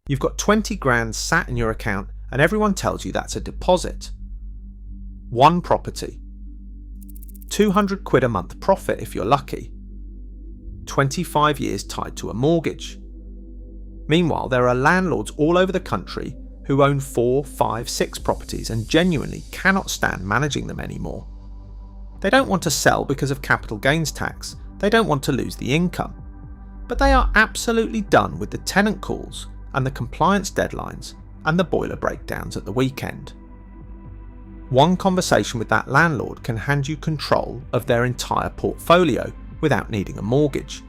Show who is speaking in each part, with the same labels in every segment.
Speaker 1: You've got 20 grand sat in your account and everyone tells you that's a deposit. One property. 200 quid a month profit if you're lucky. 25 years tied to a mortgage. Meanwhile, there are landlords all over the country who own 4, 5, 6 properties and genuinely cannot stand managing them anymore. They don't want to sell because of capital gains tax, they don't want to lose the income. But they are absolutely done with the tenant calls and the compliance deadlines and the boiler breakdowns at the weekend. One conversation with that landlord can hand you control of their entire portfolio without needing a mortgage,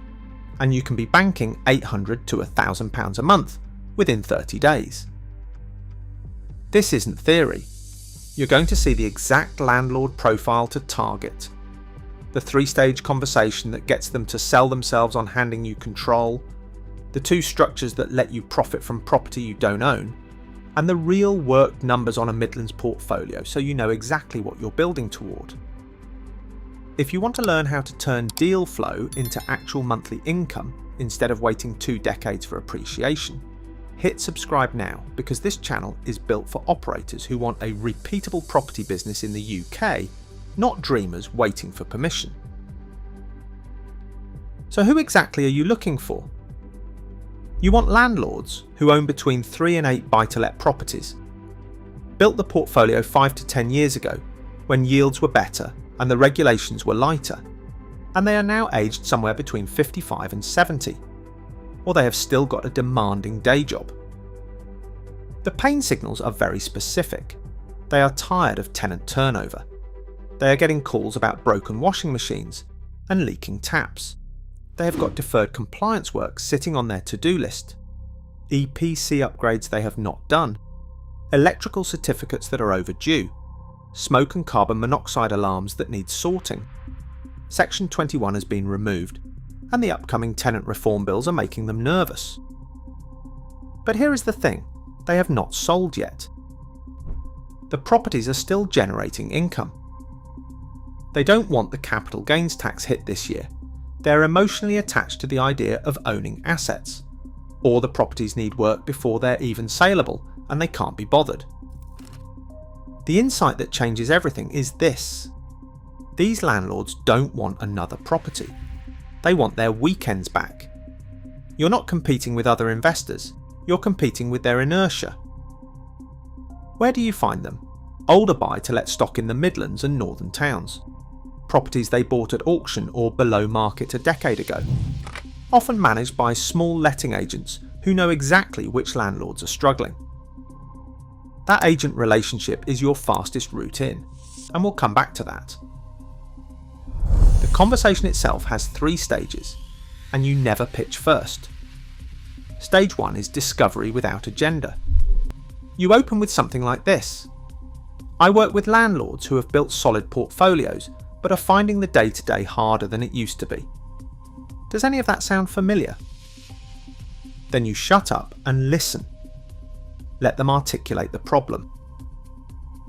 Speaker 1: and you can be banking £800 to £1,000 a month within 30 days. This isn't theory. You're going to see the exact landlord profile to target, the 3-stage conversation that gets them to sell themselves on handing you control, the 2 structures that let you profit from property you don't own, and the real worked numbers on a Midlands portfolio so you know exactly what you're building toward. If you want to learn how to turn deal flow into actual monthly income instead of waiting 2 decades for appreciation, hit subscribe now, because this channel is built for operators who want a repeatable property business in the UK, not dreamers waiting for permission. So who exactly are you looking for? You want landlords who own between 3 and 8 buy-to-let properties, built the portfolio 5 to 10 years ago when yields were better and the regulations were lighter, and they are now aged somewhere between 55 and 70, or they have still got a demanding day job. The pain signals are very specific. They are tired of tenant turnover. They are getting calls about broken washing machines and leaking taps. They have got deferred compliance work sitting on their to-do list, EPC upgrades they have not done, electrical certificates that are overdue, smoke and carbon monoxide alarms that need sorting. Section 21 has been removed, and the upcoming tenant reform bills are making them nervous. But here is the thing, they have not sold yet. The properties are still generating income. They don't want the capital gains tax hit this year. They're emotionally attached to the idea of owning assets, or the properties need work before they're even saleable and they can't be bothered. The insight that changes everything is this: these landlords don't want another property. They want their weekends back. You're not competing with other investors, you're competing with their inertia. Where do you find them? Older buy-to-let stock in the Midlands and northern towns. Properties they bought at auction or below market a decade ago, often managed by small letting agents who know exactly which landlords are struggling. That agent relationship is your fastest route in, and we'll come back to that. The conversation itself has 3 stages, and you never pitch first. Stage 1 is discovery without agenda. You open with something like this: I work with landlords who have built solid portfolios but are finding the day-to-day harder than it used to be. Does any of that sound familiar? Then you shut up and listen. Let them articulate the problem.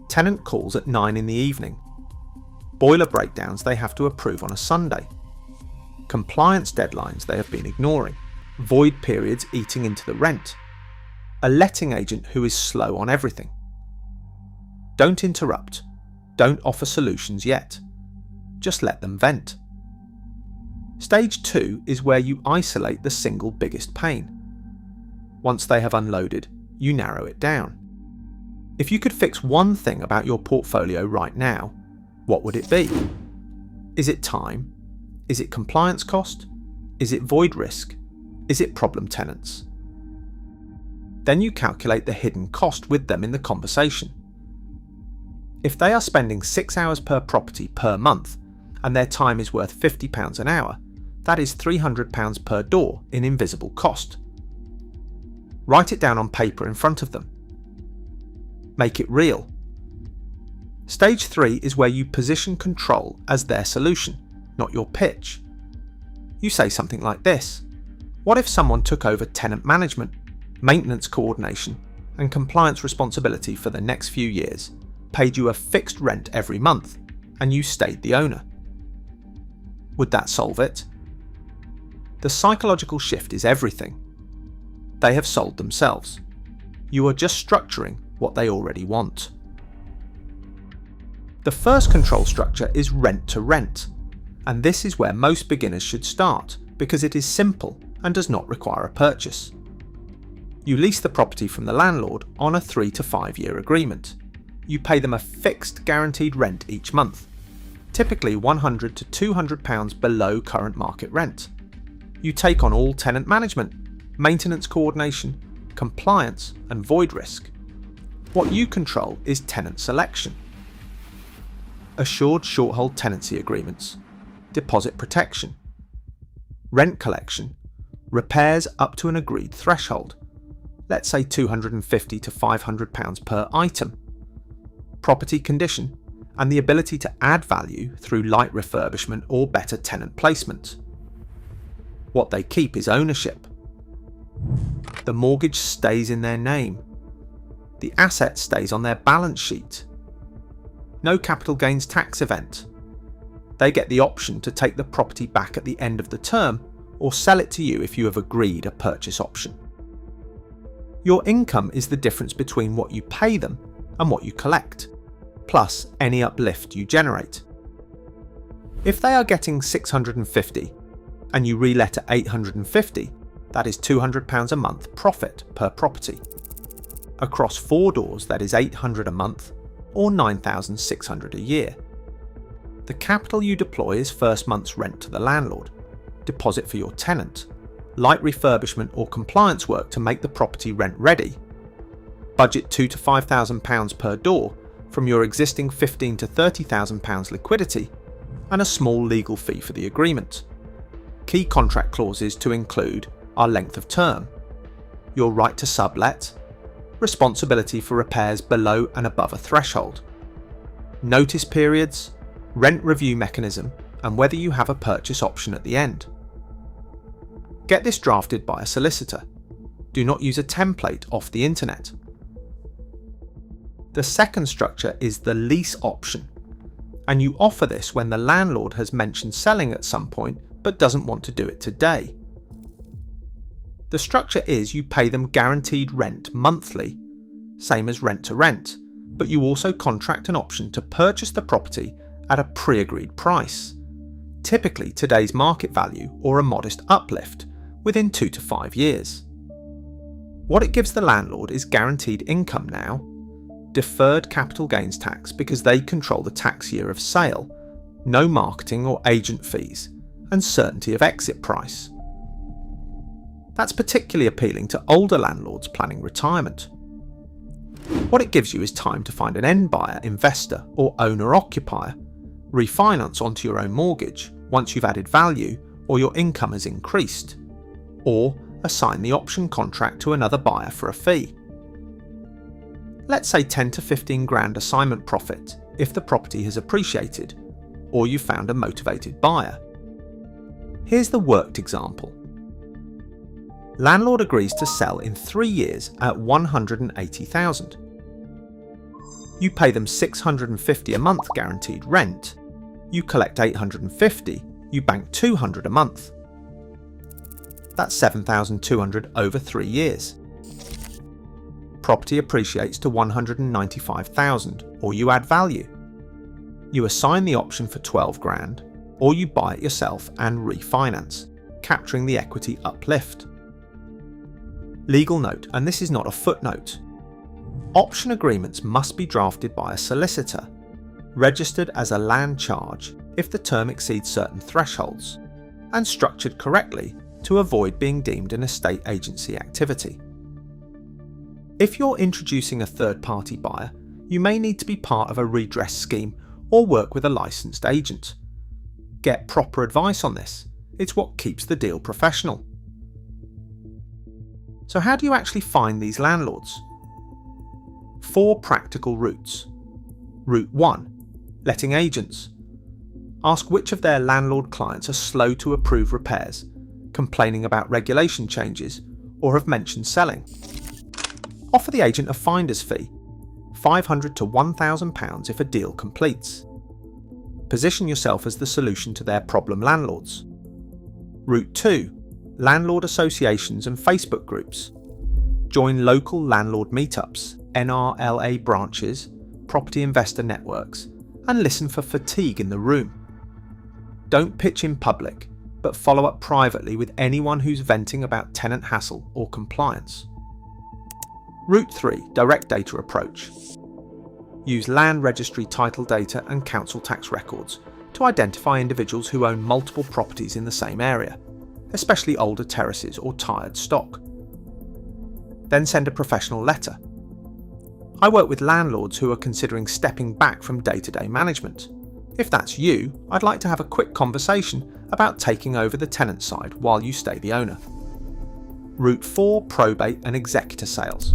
Speaker 1: Tenant calls at 9 in the evening. Boiler breakdowns they have to approve on a Sunday. Compliance deadlines they have been ignoring. Void periods eating into the rent. A letting agent who is slow on everything. Don't interrupt. Don't offer solutions yet. Just let them vent. Stage 2 is where you isolate the single biggest pain. Once they have unloaded, you narrow it down. If you could fix one thing about your portfolio right now, what would it be? Is it time? Is it compliance cost? Is it void risk? Is it problem tenants? Then you calculate the hidden cost with them in the conversation. If they are spending 6 hours per property per month, and their time is worth £50 an hour, that is £300 per door in invisible cost. Write it down on paper in front of them. Make it real. Stage 3 is where you position control as their solution, not your pitch. You say something like this: what if someone took over tenant management, maintenance coordination, and compliance responsibility for the next few years, paid you a fixed rent every month, and you stayed the owner? Would that solve it? The psychological shift is everything. they have sold themselves. You are just structuring what they already want. The first control structure is rent to rent, and this is where most beginners should start because it is simple and does not require a purchase. You lease the property from the landlord on a 3 to 5 year agreement. You pay them a fixed guaranteed rent each month, typically £100 to £200 below current market rent. You take on all tenant management, maintenance coordination, compliance and void risk. What you control is tenant selection, assured short-hold tenancy agreements, deposit protection, rent collection, repairs up to an agreed threshold, let's say £250 to £500 per item, property condition, and the ability to add value through light refurbishment or better tenant placement. What they keep is ownership. The mortgage stays in their name. The asset stays on their balance sheet. No capital gains tax event. They get the option to take the property back at the end of the term or sell it to you if you have agreed a purchase option. Your income is the difference between what you pay them and what you collect, plus any uplift you generate. If they are getting £650 and you relet at £850, that is £200 a month profit per property. Across 4 doors, that is £800 a month or £9,600 a year. The capital you deploy is first month's rent to the landlord, deposit for your tenant, light refurbishment or compliance work to make the property rent ready, budget £2,000 to £5,000 per door from your existing £15,000 to £30,000 liquidity, and a small legal fee for the agreement. Key contract clauses to include are length of term, your right to sublet, responsibility for repairs below and above a threshold, notice periods, rent review mechanism, and whether you have a purchase option at the end. Get this drafted by a solicitor. Do not use a template off the internet. The second structure is the lease option, and you offer this when the landlord has mentioned selling at some point but doesn't want to do it today. The structure is you pay them guaranteed rent monthly, same as rent to rent, but you also contract an option to purchase the property at a pre-agreed price, typically today's market value or a modest uplift, within 2 to 5 years. What it gives the landlord is guaranteed income now, deferred capital gains tax because they control the tax year of sale, no marketing or agent fees, and certainty of exit price. That's particularly appealing to older landlords planning retirement. What it gives you is time to find an end buyer, investor or owner-occupier, refinance onto your own mortgage once you've added value or your income has increased, or assign the option contract to another buyer for a fee. Let's say 10 to 15 grand assignment profit if the property has appreciated or you found a motivated buyer. Here's the worked example. Landlord agrees to sell in 3 years at £180,000. You pay them £650 a month guaranteed rent. You collect £850, you bank £200 a month. That's £7,200 over 3 years. Property appreciates to £195,000, or you add value. You assign the option for 12 grand, or you buy it yourself and refinance, capturing the equity uplift. Legal note, and this is not a footnote. Option agreements must be drafted by a solicitor, registered as a land charge if the term exceeds certain thresholds, and structured correctly to avoid being deemed an estate agency activity. If you're introducing a third-party buyer, you may need to be part of a redress scheme or work with a licensed agent. Get proper advice on this. It's what keeps the deal professional. So how do you actually find these landlords? 4 practical routes. Route 1. Letting agents. Ask which of their landlord clients are slow to approve repairs, complaining about regulation changes, or have mentioned selling. Offer the agent a finder's fee, £500 to £1,000 if a deal completes. Position yourself as the solution to their problem landlords. Route 2. Landlord associations and Facebook groups. Join local landlord meetups, NRLA branches, property investor networks, and listen for fatigue in the room. Don't pitch in public, but follow up privately with anyone who's venting about tenant hassle or compliance. Route 3. Direct data approach. Use land registry title data and council tax records to identify individuals who own multiple properties in the same area, especially older terraces or tired stock. Then send a professional letter. I work with landlords who are considering stepping back from day-to-day management. If that's you, I'd like to have a quick conversation about taking over the tenant side while you stay the owner. Route 4. Probate and executor sales.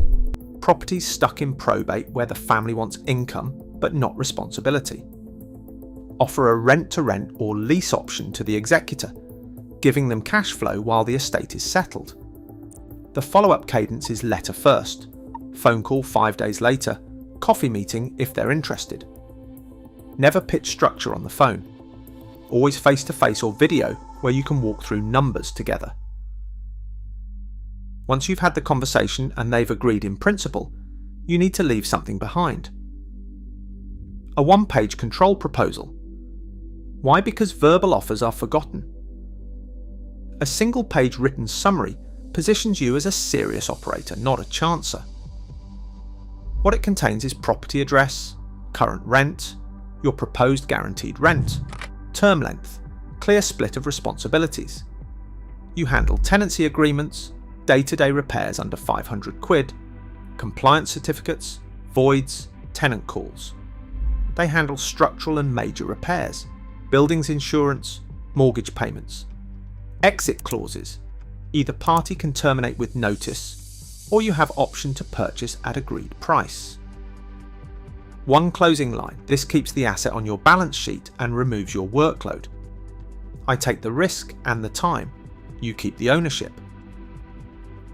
Speaker 1: Properties stuck in probate where the family wants income but not responsibility. Offer a rent-to-rent or lease option to the executor, giving them cash flow while the estate is settled. The follow-up cadence is letter first, phone call 5 days later, coffee meeting if they're interested. Never pitch structure on the phone. Always face-to-face or video where you can walk through numbers together. Once you've had the conversation and they've agreed in principle, you need to leave something behind. A one-page control proposal. Why? Because verbal offers are forgotten. A single-page written summary positions you as a serious operator, not a chancer. What it contains is property address, current rent, your proposed guaranteed rent, term length, clear split of responsibilities. You handle tenancy agreements, day-to-day repairs under £500, compliance certificates, voids, tenant calls. They handle structural and major repairs, buildings insurance, mortgage payments. Exit clauses. Either party can terminate with notice, or you have option to purchase at agreed price. One closing line. This keeps the asset on your balance sheet and removes your workload. I take the risk and the time. You keep the ownership.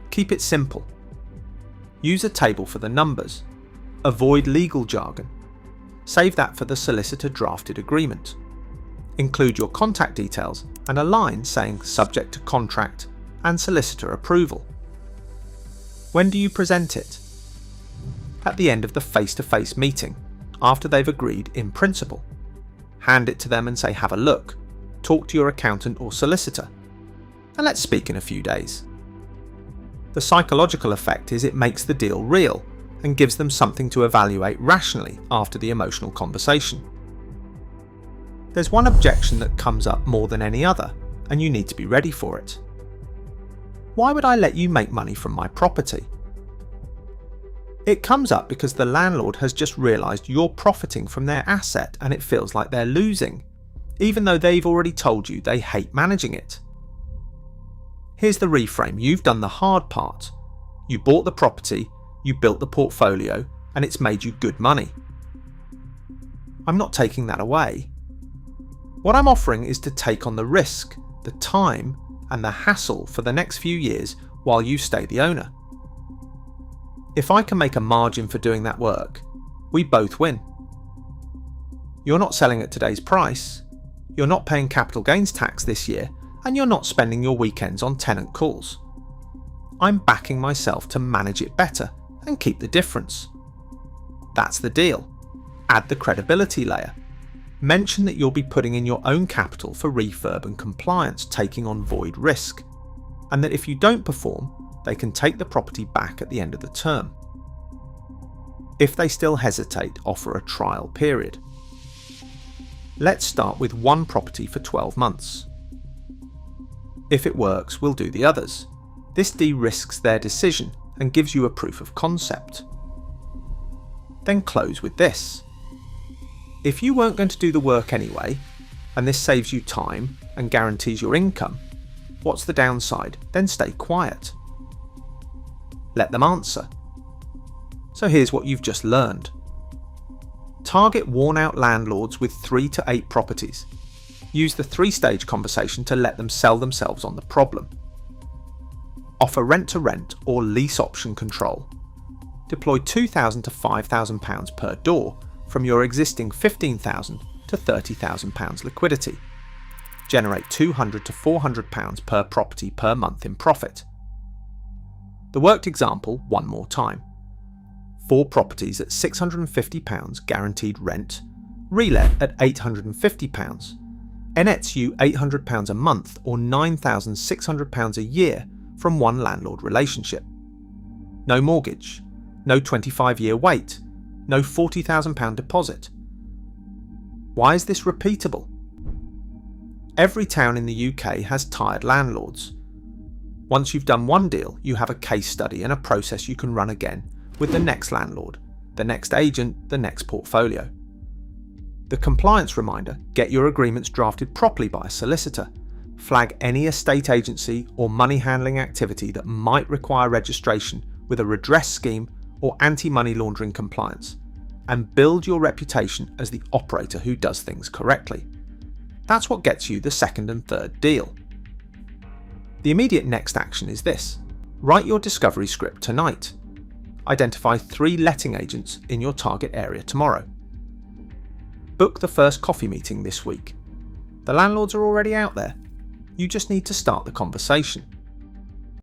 Speaker 1: Keep it simple. Use a table for the numbers. Avoid legal jargon. Save that for the solicitor drafted agreement. Include your contact details and a line saying subject to contract and solicitor approval. When do you present it? At the end of the face-to-face meeting, after they've agreed in principle. Hand it to them and say have a look, talk to your accountant or solicitor, and let's speak in a few days. The psychological effect is it makes the deal real and gives them something to evaluate rationally after the emotional conversation. There's one objection that comes up more than any other, and you need to be ready for it. Why would I let you make money from my property? It comes up because the landlord has just realised you're profiting from their asset and it feels like they're losing, even though they've already told you they hate managing it. Here's the reframe. You've done the hard part. You bought the property, you built the portfolio, and it's made you good money. I'm not taking that away. What I'm offering is to take on the risk, the time, and the hassle for the next few years while you stay the owner. If I can make a margin for doing that work, we both win. You're not selling at today's price, you're not paying capital gains tax this year, and you're not spending your weekends on tenant calls. I'm backing myself to manage it better and keep the difference. That's the deal. Add the credibility layer. Mention that you'll be putting in your own capital for refurb and compliance, taking on void risk, and that if you don't perform, they can take the property back at the end of the term. If they still hesitate, offer a trial period. Let's start with one property for 12 months. If it works, we'll do the others. This de-risks their decision and gives you a proof of concept. Then close with this. If you weren't going to do the work anyway, and this saves you time and guarantees your income, what's the downside? Then stay quiet. Let them answer. So here's what you've just learned. Target worn-out landlords with 3 to 8 properties. Use the 3-stage conversation to let them sell themselves on the problem. Offer rent-to-rent or lease option control. Deploy £2,000 to £5,000 per door from your existing £15,000 to £30,000 liquidity. Generate £200 to £400 per property per month in profit. The worked example one more time. 4 properties at £650 guaranteed rent, relet at £850, nets you £800 a month or £9,600 a year from one landlord relationship. No mortgage, no 25-year wait, no £40,000 deposit. Why is this repeatable? Every town in the UK has tired landlords. Once you've done one deal, you have a case study and a process you can run again with the next landlord, the next agent, the next portfolio. The compliance reminder: get your agreements drafted properly by a solicitor, flag any estate agency or money handling activity that might require registration with a redress scheme or anti-money laundering compliance, and build your reputation as the operator who does things correctly. That's what gets you the second and third deal. The immediate next action is this: write your discovery script tonight. Identify 3 letting agents in your target area tomorrow. Book the first coffee meeting this week. The landlords are already out there. You just need to start the conversation.